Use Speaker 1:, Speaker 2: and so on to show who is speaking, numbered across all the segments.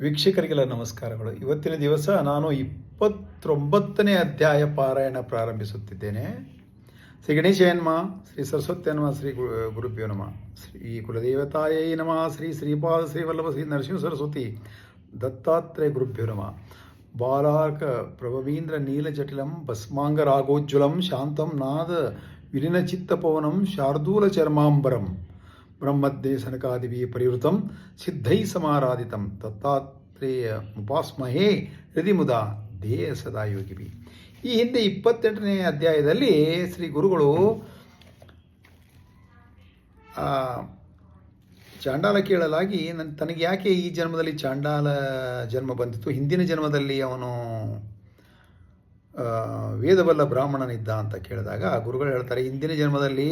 Speaker 1: ವೀಕ್ಷಕರಿಗೆಲ್ಲ ನಮಸ್ಕಾರಗಳು. ಇವತ್ತಿನ ದಿವಸ ನಾನು 29ನೇ ಅಧ್ಯಾಯ ಪಾರಾಯಣ ಪ್ರಾರಂಭಿಸುತ್ತಿದ್ದೇನೆ. ಶ್ರೀ ಗಣೇಶಯನ್ಮ, ಶ್ರೀ ಸರಸ್ವತ್ಯನ್ಮ, ಶ್ರೀ ಗುರುಭ್ಯೋ ನಮಃ, ಶ್ರೀ ಕುಲದೇವತಾಯೈ ನಮಃ, ಶ್ರೀ ಶ್ರೀಪಾದ ಶ್ರೀವಲ್ಲಭ ಶ್ರೀ ನರಸಿಂಹ ಸರಸ್ವತಿ ದತ್ತಾತ್ರೇಯ ಗುರುಭ್ಯೋ ನಮಃ. ಬಾಲಾರ್ಕ ಪ್ರಭವೀಂದ್ರ ನೀಲಜಟಿಲಂ ಭಸ್ಮಾಂಗರಾಗೋಜ್ವಲಂ ಶಾಂತಂ ನಾದ ವಿಲಿನಚಿತ್ತಪವನಂ ಶಾರ್ದೂಲ ಚರ್ಮಾಂಬರಂ ಬ್ರಹ್ಮದ್ದೇ ಸನಕಾದಿಭಿ ಪರಿವೃತಂ ಸಿದ್ಧೈ ಸಮಾರಾಧಿತಂ ದತ್ತಾತ್ರೇಯ ಮುಪಾಸ್ಮಹೇ ಹೃದಯ ಮುದಾ ಧ್ಯೇಯ ಸದಾ ಯೋಗಿಭಿ. ಈ ಹಿಂದೆ 28ನೇ ಅಧ್ಯಾಯದಲ್ಲಿ ಶ್ರೀ ಗುರುಗಳು ಚಾಂಡಾಲ ಕೇಳಲಾಗಿ ತನಗೆ ಯಾಕೆ ಈ ಜನ್ಮದಲ್ಲಿ ಚಾಂಡಾಲ ಜನ್ಮ ಬಂದಿತ್ತು, ಹಿಂದಿನ ಜನ್ಮದಲ್ಲಿ ಅವನು ವೇದಬಲ್ಲ ಬ್ರಾಹ್ಮಣನಿದ್ದ ಅಂತ ಕೇಳಿದಾಗ ಗುರುಗಳು ಹೇಳ್ತಾರೆ, ಹಿಂದಿನ ಜನ್ಮದಲ್ಲಿ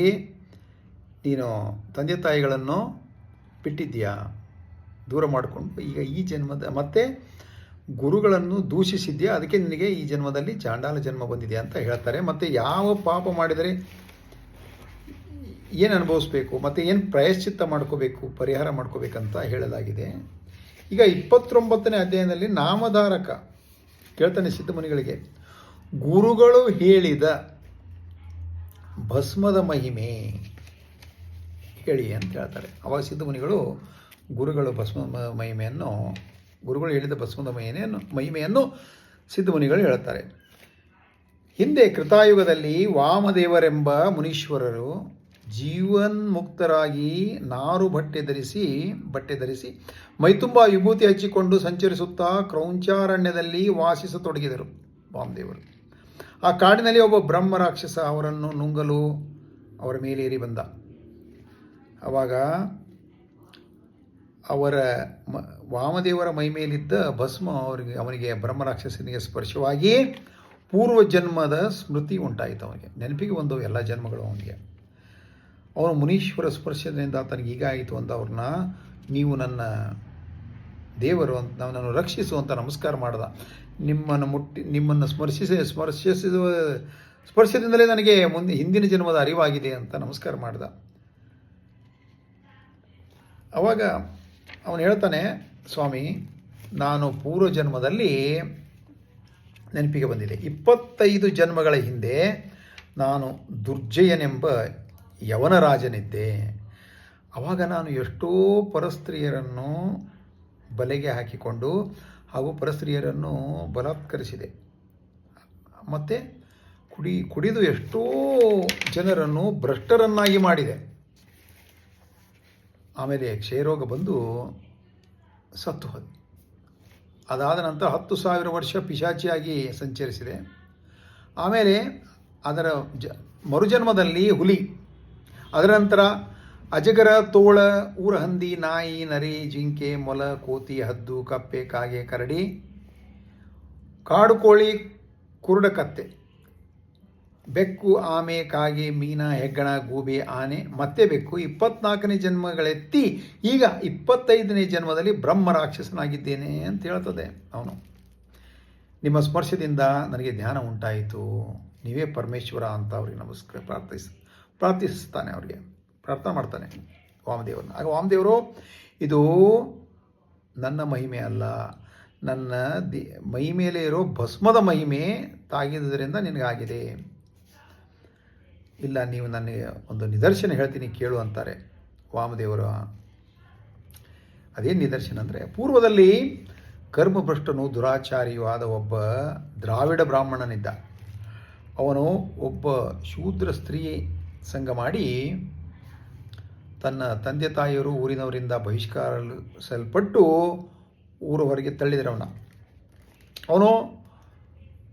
Speaker 1: ನೀನು ತಂದೆ ತಾಯಿಗಳನ್ನು ಬಿಟ್ಟಿದ್ದೀಯಾ, ದೂರ ಮಾಡಿಕೊಂಡು ಈಗ ಈ ಜನ್ಮದ ಮತ್ತೆ ಗುರುಗಳನ್ನು ದೂಷಿಸಿದ್ಯಾ, ಅದಕ್ಕೆ ನಿನಗೆ ಈ ಜನ್ಮದಲ್ಲಿ ಚಾಂಡಾಲ ಜನ್ಮ ಬಂದಿದೆಯಾ ಅಂತ ಹೇಳ್ತಾರೆ. ಮತ್ತು ಯಾವ ಪಾಪ ಮಾಡಿದರೆ ಏನು ಅನುಭವಿಸ್ಬೇಕು, ಮತ್ತು ಏನು ಪ್ರಾಯಶ್ಚಿತ್ತ ಮಾಡ್ಕೋಬೇಕು, ಪರಿಹಾರ ಮಾಡ್ಕೋಬೇಕಂತ ಹೇಳಲಾಗಿದೆ. ಈಗ 29ನೇ ಅಧ್ಯಾಯದಲ್ಲಿ ನಾಮಧಾರಕ ಕೇಳ್ತಾನೆ ಸಿದ್ಧಮುನಿಗಳಿಗೆ, ಗುರುಗಳು ಹೇಳಿದ ಭಸ್ಮದ ಮಹಿಮೆ ಹೇಳಿ ಅಂತ ಹೇಳ್ತಾರೆ. ಅವಾಗ ಸಿದ್ಧಮುನಿಗಳು ಗುರುಗಳು ಗುರುಗಳು ಹೇಳಿದ ಭಸ್ಮದ ಮಹಿಮೆಯನ್ನು ಸಿದ್ಧಮುನಿಗಳು ಹೇಳ್ತಾರೆ. ಹಿಂದೆ ಕೃತಾಯುಗದಲ್ಲಿ ವಾಮದೇವರೆಂಬ ಮುನೀಶ್ವರರು ಜೀವನ್ಮುಕ್ತರಾಗಿ ನಾರು ಬಟ್ಟೆ ಧರಿಸಿ ಮೈತುಂಬ ವಿಭೂತಿ ಹಚ್ಚಿಕೊಂಡು ಸಂಚರಿಸುತ್ತಾ ಕ್ರೌಂಚಾರಣ್ಯದಲ್ಲಿ ವಾಸಿಸತೊಡಗಿದರು. ವಾಮದೇವರು ಆ ಕಾಡಿನಲ್ಲಿ ಒಬ್ಬ ಬ್ರಹ್ಮ ರಾಕ್ಷಸ ಅವರನ್ನು ನುಂಗಲು ಅವರ ಮೇಲೇರಿ ಬಂದ. ಆವಾಗ ವಾಮದೇವರ ಮೈಮೇಲಿದ್ದ ಭಸ್ಮ ಅವನಿಗೆ ಬ್ರಹ್ಮರಾಕ್ಷಸನಿಗೆ ಸ್ಪರ್ಶವಾಗಿ ಪೂರ್ವಜನ್ಮದ ಸ್ಮೃತಿ ಉಂಟಾಯಿತು. ಅವನಿಗೆ ನೆನಪಿಗೆ ಬಂದವು ಎಲ್ಲ ಜನ್ಮಗಳು ಅವನಿಗೆ. ಅವನು ಮುನೀಶ್ವರ ಸ್ಪರ್ಶದಿಂದ ತನಗೆ ಹೀಗಾಯಿತು ಅಂತ ಅವ್ರನ್ನ, ನೀವು ನನ್ನ ದೇವರು ಅಂತ, ನನ್ನನ್ನು ರಕ್ಷಿಸು ಅಂತ ನಮಸ್ಕಾರ ಮಾಡ್ದ. ನಿಮ್ಮನ್ನು ಸ್ಪರ್ಶದಿಂದಲೇ ನನಗೆ ಹಿಂದಿನ ಜನ್ಮದ ಅರಿವಾಗಿದೆ ಅಂತ ನಮಸ್ಕಾರ ಮಾಡ್ದ. ಅವಾಗ ಅವನು ಹೇಳ್ತಾನೆ, ಸ್ವಾಮಿ, ನಾನು ಪೂರ್ವ ಜನ್ಮದಲ್ಲಿ ನೆನಪಿಗೆ ಬಂದಿದೆ, 25 ಜನ್ಮಗಳ ಹಿಂದೆ ನಾನು ದುರ್ಜಯನೆಂಬ ಯವನ ರಾಜನಿದ್ದೆ. ಆವಾಗ ನಾನು ಎಷ್ಟೋ ಪರಸ್ತ್ರೀಯರನ್ನು ಬಲೆಗೆ ಹಾಕಿಕೊಂಡು ಹಾಗೂ ಪರಸ್ತ್ರೀಯರನ್ನು ಬಲಾತ್ಕರಿಸಿದೆ. ಮತ್ತು ಕುಡಿದು ಎಷ್ಟೋ ಜನರನ್ನು ಭ್ರಷ್ಟರನ್ನಾಗಿ ಮಾಡಿದೆ. ಆಮೇಲೆ ಕ್ಷಯರೋಗ ಬಂದು ಸತ್ತು ಹೋದ. ಅದಾದ ನಂತರ 10,000 ವರ್ಷ ಪಿಶಾಚಿಯಾಗಿ ಸಂಚರಿಸಿದೆ. ಆಮೇಲೆ ಅದರ ಮರುಜನ್ಮದಲ್ಲಿ ಹುಲಿ, ಅದರ ನಂತರ ಅಜಗರ, ತೋಳ, ಊರಹಂದಿ, ನಾಯಿ, ನರಿ, ಜಿಂಕೆ, ಮೊಲ, ಕೋತಿ, ಹದ್ದು, ಕಪ್ಪೆ, ಕಾಗೆ, ಕರಡಿ, ಕಾಡು ಕೋಳಿ, ಕುರುಡಕತ್ತೆ, ಬೆಕ್ಕು, ಆಮೆ, ಕಾಗೆ, ಮೀನ, ಹೆಗ್ಗಣ, ಗೂಬೆ, ಆನೆ, ಮತ್ತೆ ಬೆಕ್ಕು, 24ನೇ ಜನ್ಮಗಳೆತ್ತಿ ಈಗ 25ನೇ ಜನ್ಮದಲ್ಲಿ ಬ್ರಹ್ಮ ರಾಕ್ಷಸನಾಗಿದ್ದೇನೆ ಅಂತ ಹೇಳ್ತದೆ. ಅವನು, ನಿಮ್ಮ ಸ್ಪರ್ಶದಿಂದ ನನಗೆ ಧ್ಯಾನ ಉಂಟಾಯಿತು, ನೀವೇ ಪರಮೇಶ್ವರ ಅಂತ ಅವ್ರಿಗೆ ನಮಸ್ಕಾರ ಪ್ರಾರ್ಥಿಸ್ತಾನೆ, ಅವ್ರಿಗೆ ಪ್ರಾರ್ಥನೆ ಮಾಡ್ತಾನೆ ವಾಮದೇವರನ್ನ. ಆಗ ವಾಮದೇವರು, ಇದು ನನ್ನ ಮಹಿಮೆ ಅಲ್ಲ, ನನ್ನ ಮೈ ಮೇಲೆ ಇರೋ ಭಸ್ಮದ ಮಹಿಮೆ ತಾಗಿದ್ದರಿಂದ ನಿನಗಾಗಿದೆ. ಇಲ್ಲ, ನೀವು ನನಗೆ ಒಂದು ನಿದರ್ಶನ ಹೇಳ್ತೀನಿ ಕೇಳು ಅಂತಾರೆ ವಾಮದೇವರು. ಅದೇನು ನಿದರ್ಶನ ಅಂದರೆ, ಪೂರ್ವದಲ್ಲಿ ಕರ್ಮಭ್ರಷ್ಟನು ದುರಾಚಾರಿಯೂ ಆದ ಒಬ್ಬ ದ್ರಾವಿಡ ಬ್ರಾಹ್ಮಣನಿದ್ದ. ಅವನು ಒಬ್ಬ ಶೂದ್ರ ಸ್ತ್ರೀ ಸಂಗ ಮಾಡಿ ತನ್ನ ತಂದೆ ತಾಯಿಯರು ಊರಿನವರಿಂದ ಬಹಿಷ್ಕರಿಸಲ್ಪಟ್ಟು ಊರ ಹೊರಗೆ ತಳ್ಳಿದರು. ಅವನು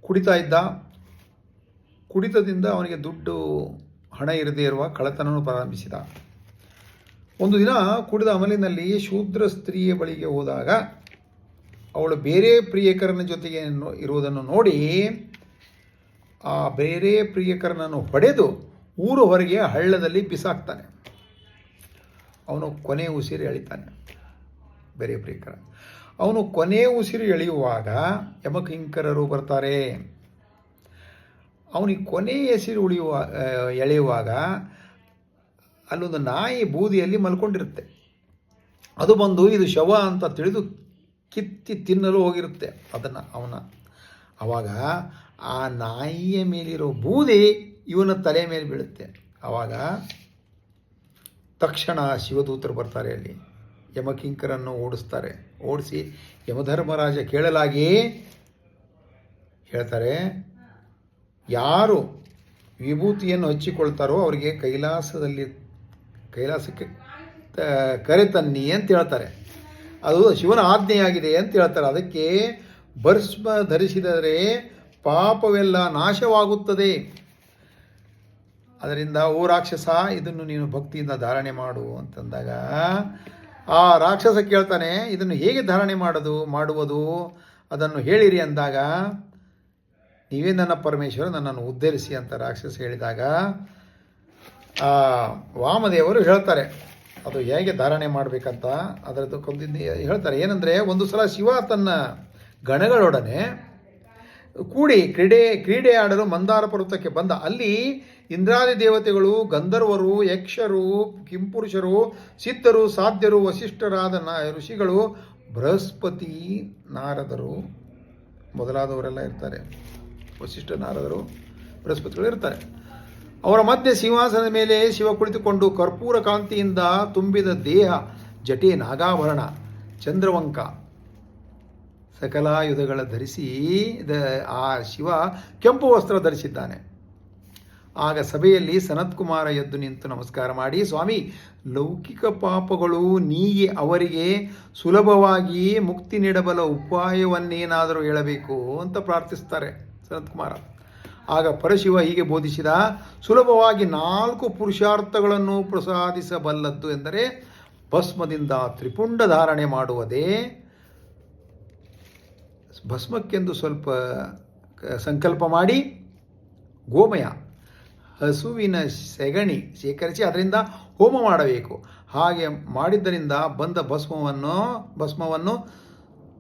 Speaker 1: ಕುಡಿತಾ ಇದ್ದ. ಕುಡಿತದಿಂದ ಅವನಿಗೆ ಹಣ ಇರದೇ ಇರುವ ಕಳ್ಳತನವನ್ನು ಪ್ರಾರಂಭಿಸಿದ. ಒಂದು ದಿನ ಕುಡಿದ ಅಮಲಿನಲ್ಲಿ ಶೂದ್ರ ಸ್ತ್ರೀಯ ಬಳಿಗೆ ಹೋದಾಗ ಅವಳು ಬೇರೆ ಪ್ರಿಯಕರನ ಜೊತೆಗೆ ಇರುವುದನ್ನು ನೋಡಿ ಆ ಬೇರೆ ಪ್ರಿಯಕರನನ್ನು ಹೊಡೆದು ಊರು ಹೊರಗೆ ಹಳ್ಳದಲ್ಲಿ ಬಿಸಾಕ್ತಾನೆ. ಅವನು ಕೊನೆ ಉಸಿರು ಎಳಿತಾನೆ. ಬೇರೆ ಪ್ರಿಯಕರ ಅವನು ಕೊನೆ ಉಸಿರು ಎಳೆಯುವಾಗ ಯಮಕಿಂಕರರು ಬರ್ತಾರೆ. ಅವನಿಗೆ ಕೊನೆ ಹೆಸರು ಎಳೆಯುವಾಗ ಅಲ್ಲೊಂದು ನಾಯಿ ಬೂದಿಯಲ್ಲಿ ಮಲ್ಕೊಂಡಿರುತ್ತೆ. ಅದು ಬಂದು ಇದು ಶವ ಅಂತ ತಿಳಿದು ಕಿತ್ತಿ ತಿನ್ನಲು ಹೋಗಿರುತ್ತೆ ಅದನ್ನು ಆವಾಗ ಆ ನಾಯಿಯ ಮೇಲಿರೋ ಬೂದಿ ಇವನ ತಲೆ ಮೇಲೆ ಬೀಳುತ್ತೆ. ಆವಾಗ ತಕ್ಷಣ ಶಿವದೂತರು ಬರ್ತಾರೆ, ಅಲ್ಲಿ ಯಮಕಿಂಕರನ್ನು ಓಡಿಸಿ ಯಮಧರ್ಮರಾಜ ಕೇಳಲಾಗಿ ಹೇಳ್ತಾರೆ, ಯಾರು ವಿಭೂತಿಯನ್ನು ಹಚ್ಚಿಕೊಳ್ತಾರೋ ಅವರಿಗೆ ಕೈಲಾಸಕ್ಕೆ ಕರೆತನ್ನಿ ಅಂತ ಹೇಳ್ತಾರೆ. ಅದು ಶಿವನ ಆಜ್ಞೆಯಾಗಿದೆ ಅಂತ ಹೇಳ್ತಾರೆ. ಅದಕ್ಕೆ ಭಸ್ಮ ಧರಿಸಿದರೆ ಪಾಪವೆಲ್ಲ ನಾಶವಾಗುತ್ತದೆ. ಅದರಿಂದ ಓ ರಾಕ್ಷಸ, ಇದನ್ನು ನೀನು ಭಕ್ತಿಯಿಂದ ಧಾರಣೆ ಮಾಡು ಅಂತಂದಾಗ ಆ ರಾಕ್ಷಸ ಕೇಳ್ತಾನೆ, ಇದನ್ನು ಹೇಗೆ ಧಾರಣೆ ಮಾಡುವುದು ಅದನ್ನು ಹೇಳಿರಿ ಅಂದಾಗ, ನೀವೇ ನನ್ನ ಪರಮೇಶ್ವರ, ನನ್ನನ್ನು ಉದ್ಧರಿಸಿ ಅಂತ ರಾಕ್ಷಸ ಹೇಳಿದಾಗ ಆ ವಾಮದೇವರು ಹೇಳ್ತಾರೆ ಅದು ಹೇಗೆ ಧಾರಣೆ ಮಾಡಬೇಕಂತ. ಅದರದ್ದು ಹೇಳ್ತಾರೆ ಏನಂದರೆ, ಒಂದು ಸಲ ಶಿವ ತನ್ನ ಗಣಗಳೊಡನೆ ಕೂಡಿ ಕ್ರೀಡೆ ಆಡಲು ಮಂದಾರ ಪರ್ವತಕ್ಕೆ ಬಂದ. ಅಲ್ಲಿ ಇಂದ್ರಾದಿ ದೇವತೆಗಳು, ಗಂಧರ್ವರು, ಯಕ್ಷರು, ಕಿಂಪುರುಷರು, ಸಿದ್ಧರು, ಸಾಧ್ಯರು, ವಸಿಷ್ಠರಾದ ಋಷಿಗಳು, ಬೃಹಸ್ಪತಿ, ನಾರದರು ಮೊದಲಾದವರೆಲ್ಲ ಇರ್ತಾರೆ. ವಸಿಷ್ಠ, ನಾರದರು, ಬೃಹಸ್ಪತಿಗಳು ಇರ್ತಾರೆ. ಅವರ ಮಧ್ಯೆ ಸಿಂಹಾಸನದ ಮೇಲೆ ಶಿವ ಕುಳಿತುಕೊಂಡು ಕರ್ಪೂರ ಕಾಂತಿಯಿಂದ ತುಂಬಿದ ದೇಹ, ಜಟೆ, ನಾಗಾಭರಣ, ಚಂದ್ರವಂಕ, ಸಕಲಾಯುಧಗಳ ಧರಿಸಿ ಆ ಶಿವ ಕೆಂಪು ವಸ್ತ್ರ ಧರಿಸಿದ್ದಾನೆ. ಆಗ ಸಭೆಯಲ್ಲಿ ಸನತ್ಕುಮಾರ ಎದ್ದು ನಿಂತು ನಮಸ್ಕಾರ ಮಾಡಿ, ಸ್ವಾಮಿ, ಲೌಕಿಕ ಪಾಪಗಳು ನೀಗಿ ಅವರಿಗೆ ಸುಲಭವಾಗಿ ಮುಕ್ತಿ ನೀಡಬಲ್ಲ ಉಪಾಯವನ್ನೇನಾದರೂ ಹೇಳಬೇಕು ಅಂತ ಪ್ರಾರ್ಥಿಸ್ತಾರೆ ಸನತ್ಕುಮಾರ. ಆಗ ಪರಶಿವ ಹೀಗೆ ಬೋಧಿಸಿದ, ಸುಲಭವಾಗಿ 4 ಪುರುಷಾರ್ಥಗಳನ್ನು ಪ್ರಸಾದಿಸಬಲ್ಲದ್ದು ಎಂದರೆ ಭಸ್ಮದಿಂದ ತ್ರಿಪುಂಡ ಧಾರಣೆ ಮಾಡುವುದೇ. ಭಸ್ಮಕ್ಕೆಂದು ಸ್ವಲ್ಪ ಸಂಕಲ್ಪ ಮಾಡಿ ಗೋಮಯ, ಹಸುವಿನ ಸೆಗಣಿ ಶೇಖರಿಸಿ ಅದರಿಂದ ಹೋಮ ಮಾಡಬೇಕು. ಹಾಗೆ ಮಾಡಿದ್ದರಿಂದ ಬಂದ ಭಸ್ಮವನ್ನು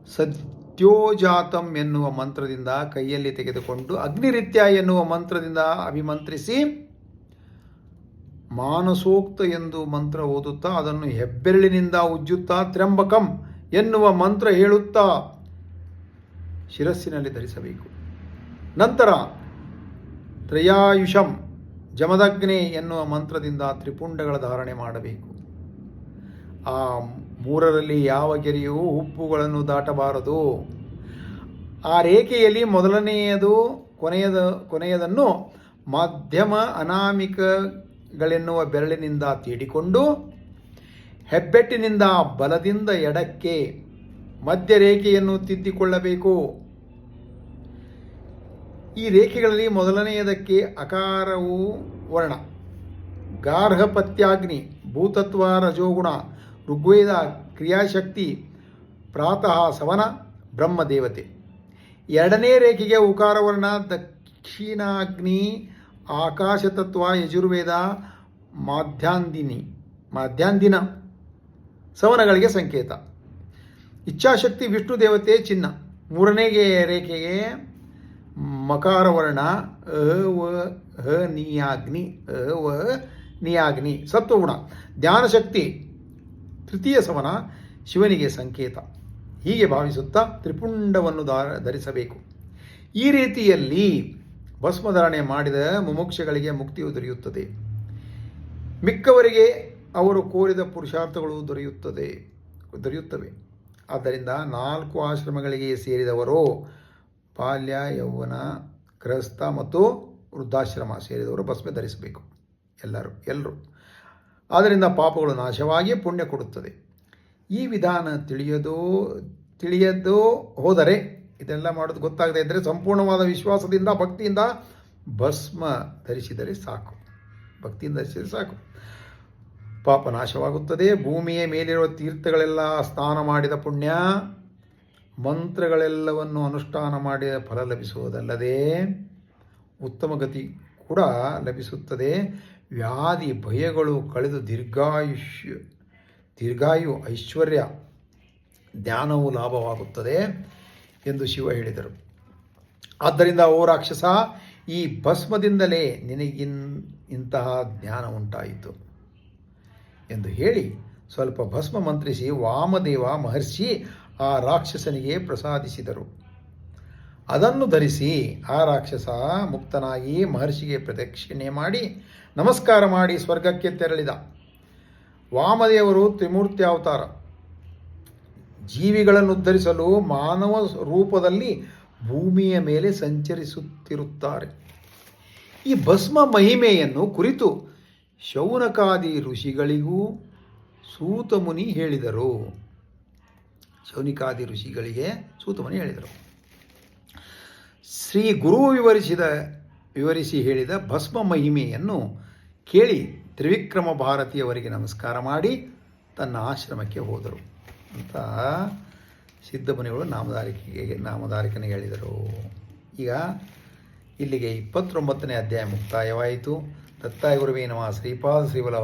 Speaker 1: ಸತ್ಯೋಜಾತಂ ಎನ್ನುವ ಮಂತ್ರದಿಂದ ಕೈಯಲ್ಲಿ ತೆಗೆದುಕೊಂಡು ಅಗ್ನಿರಿತ್ಯ ಎನ್ನುವ ಮಂತ್ರದಿಂದ ಅಭಿಮಂತ್ರಿಸಿ ಮಾನಸೋಕ್ತ ಎಂದು ಮಂತ್ರ ಓದುತ್ತಾ ಅದನ್ನು ಹೆಬ್ಬೆರಳಿನಿಂದ ಉಜ್ಜುತ್ತಾ ತ್ರ್ಯಂಬಕಂ ಎನ್ನುವ ಮಂತ್ರ ಹೇಳುತ್ತಾ ಶಿರಸ್ಸಿನಲ್ಲಿ ಧರಿಸಬೇಕು. ನಂತರ ತ್ರಯಾಯುಷಂ ಜಮದಗ್ನೆ ಎನ್ನುವ ಮಂತ್ರದಿಂದ ತ್ರಿಪುಂಡಗಳ ಧಾರಣೆ ಮಾಡಬೇಕು. ಆ 3ರಲ್ಲಿ ಯಾವ ಗೆರೆಯೂ ಹುಬ್ಬುಗಳನ್ನು ದಾಟಬಾರದು. ಆ ರೇಖೆಯಲ್ಲಿ ಮೊದಲನೆಯದು ಕೊನೆಯದನ್ನು ಮಧ್ಯಮ ಅನಾಮಿಕಗಳೆನ್ನುವ ಬೆರಳಿನಿಂದ ತೀಡಿಕೊಂಡು ಹೆಬ್ಬೆಟ್ಟಿನಿಂದ ಬಲದಿಂದ ಎಡಕ್ಕೆ ಮಧ್ಯ ರೇಖೆಯನ್ನು ತಿದ್ದಿಕೊಳ್ಳಬೇಕು. ಈ ರೇಖೆಗಳಲ್ಲಿ ಮೊದಲನೆಯದಕ್ಕೆ ಅಕಾರವು ವರ್ಣ, ಗಾರ್ಹಪತ್ಯಾಗ್ನಿ, ಭೂತತ್ವ ರಜೋಗುಣ, ಋಗ್ವೇದ ಕ್ರಿಯಾಶಕ್ತಿ, ಪ್ರಾತಃ ಸವನ, ಬ್ರಹ್ಮದೇವತೆ. ಎರಡನೇ ರೇಖೆಗೆ ಉಕಾರವರ್ಣ, ದಕ್ಷಿಣಾಗ್ನಿ, ಆಕಾಶತತ್ವ, ಯಜುರ್ವೇದ, ಮಾಧ್ಯಾಂದಿನ ಸವನಗಳಿಗೆ ಸಂಕೇತ. ಇಚ್ಛಾಶಕ್ತಿ, ವಿಷ್ಣು ದೇವತೆ, ಚಿನ್ನ. ಮೂರನೇ ರೇಖೆಗೆ ಮಕಾರವರ್ಣ, ನಿಯಾಗ್ನಿ ಸತ್ವಗುಣ. ಧ್ಯಾನಶಕ್ತಿ, ತೃತೀಯ ಸವನ, ಶಿವನಿಗೆ ಸಂಕೇತ. ಹೀಗೆ ಭಾವಿಸುತ್ತಾ ತ್ರಿಪುಂಡವನ್ನು ಧರಿಸಬೇಕು. ಈ ರೀತಿಯಲ್ಲಿ ಭಸ್ಮಧಾರಣೆ ಮಾಡಿದ ಮುಮುಕ್ಷಗಳಿಗೆ ಮುಕ್ತಿಯು ದೊರೆಯುತ್ತದೆ. ಮಿಕ್ಕವರಿಗೆ ಅವರು ಕೋರಿದ ಪುರುಷಾರ್ಥಗಳು ದೊರೆಯುತ್ತವೆ. ಆದ್ದರಿಂದ 4 ಆಶ್ರಮಗಳಿಗೆ ಸೇರಿದವರು, ಬಾಲ್ಯ, ಯೌವನ, ಗೃಹಸ್ಥ ಮತ್ತು ವೃದ್ಧಾಶ್ರಮ ಸೇರಿದವರು ಭಸ್ಮ ಧರಿಸಬೇಕು. ಎಲ್ಲರೂ. ಆದ್ದರಿಂದ ಪಾಪಗಳು ನಾಶವಾಗಿ ಪುಣ್ಯ ಕೊಡುತ್ತದೆ. ಈ ವಿಧಾನ ತಿಳಿಯದೋ ಹೋದರೆ, ಇದೆಲ್ಲ ಮಾಡೋದು ಗೊತ್ತಾಗದೇ ಇದ್ದರೆ ಸಂಪೂರ್ಣವಾದ ವಿಶ್ವಾಸದಿಂದ ಭಕ್ತಿಯಿಂದ ಭಸ್ಮ ಧರಿಸಿದರೆ ಸಾಕು. ಪಾಪ ನಾಶವಾಗುತ್ತದೆ. ಭೂಮಿಯ ಮೇಲಿರುವ ತೀರ್ಥಗಳೆಲ್ಲ ಸ್ನಾನ ಮಾಡಿದ ಪುಣ್ಯ, ಮಂತ್ರಗಳೆಲ್ಲವನ್ನು ಅನುಷ್ಠಾನ ಮಾಡಿದ ಫಲ ಲಭಿಸುವುದಲ್ಲದೆ ಉತ್ತಮ ಗತಿ ಕೂಡ ಲಭಿಸುತ್ತದೆ. ವ್ಯಾಧಿ ಭಯಗಳು ಕಳೆದು ದೀರ್ಘಾಯು, ಐಶ್ವರ್ಯ, ಜ್ಞಾನವು ಲಾಭವಾಗುತ್ತದೆ ಎಂದು ಶಿವ ಹೇಳಿದರು. ಆದ್ದರಿಂದ ಓ ರಾಕ್ಷಸ, ಈ ಭಸ್ಮದಿಂದಲೇ ನಿನಗಿಂತಹ ಜ್ಞಾನ ಉಂಟಾಯಿತು ಎಂದು ಹೇಳಿ ಸ್ವಲ್ಪ ಭಸ್ಮ ಮಂತ್ರಿಸಿ ವಾಮದೇವ ಮಹರ್ಷಿ ಆ ರಾಕ್ಷಸನಿಗೆ ಪ್ರಸಾದಿಸಿದರು. ಅದನ್ನು ಧರಿಸಿ ಆ ರಾಕ್ಷಸ ಮುಕ್ತನಾಗಿ ಮಹರ್ಷಿಗೆ ಪ್ರದಕ್ಷಿಣೆ ಮಾಡಿ ನಮಸ್ಕಾರ ಮಾಡಿ ಸ್ವರ್ಗಕ್ಕೆ ತೆರಳಿದ. ವಾಮದೇವರು ತ್ರಿಮೂರ್ತಿ ಅವತಾರ. ಜೀವಿಗಳನ್ನು ಉದ್ಧರಿಸಲು ಮಾನವ ರೂಪದಲ್ಲಿ ಭೂಮಿಯ ಮೇಲೆ ಸಂಚರಿಸುತ್ತಿರುತ್ತಾರೆ. ಈ ಭಸ್ಮ ಮಹಿಮೆಯನ್ನು ಕುರಿತು ಶೌನಕಾದಿ ಋಷಿಗಳಿಗೂ ಸೂತಮುನಿ ಹೇಳಿದರು. ಶೌನಿಕಾದಿ ಋಷಿಗಳಿಗೆ ಸೂತಮುನಿ ಹೇಳಿದರು. ಶ್ರೀ ಗುರು ವಿವರಿಸಿ ಹೇಳಿದ ಭಸ್ಮ ಮಹಿಮೆಯನ್ನು ಕೇಳಿ ತ್ರಿವಿಕ್ರಮ ಭಾರತಿಯವರಿಗೆ ನಮಸ್ಕಾರ ಮಾಡಿ ತನ್ನ ಆಶ್ರಮಕ್ಕೆ ಹೋದರು ಅಂತ ಸಿದ್ಧಮುನಿಗಳು ನಾಮಧಾರಿಕನಿಗೆ ಹೇಳಿದರು. ಈಗ ಇಲ್ಲಿಗೆ 29ನೇ ಅಧ್ಯಾಯ ಮುಕ್ತಾಯವಾಯಿತು. ದತ್ತಾಯ ಗುರುವೇ ನಮಃ. ಶ್ರೀಪಾದ ಶ್ರೀವಲ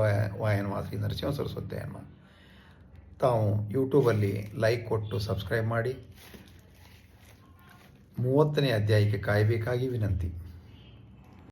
Speaker 1: ವಾಯ ನಮಃ. ಶ್ರೀ ನರಸಿಂಹ ಸರಸ್ವತಿ ನಮಃ. ತಾವು ಯೂಟ್ಯೂಬಲ್ಲಿ ಲೈಕ್ ಕೊಟ್ಟು ಸಬ್ಸ್ಕ್ರೈಬ್ ಮಾಡಿ. 30ನೇ ಅಧ್ಯಾಯಕ್ಕೆ ಕಾಯಬೇಕಾಗಿ ವಿನಂತಿ.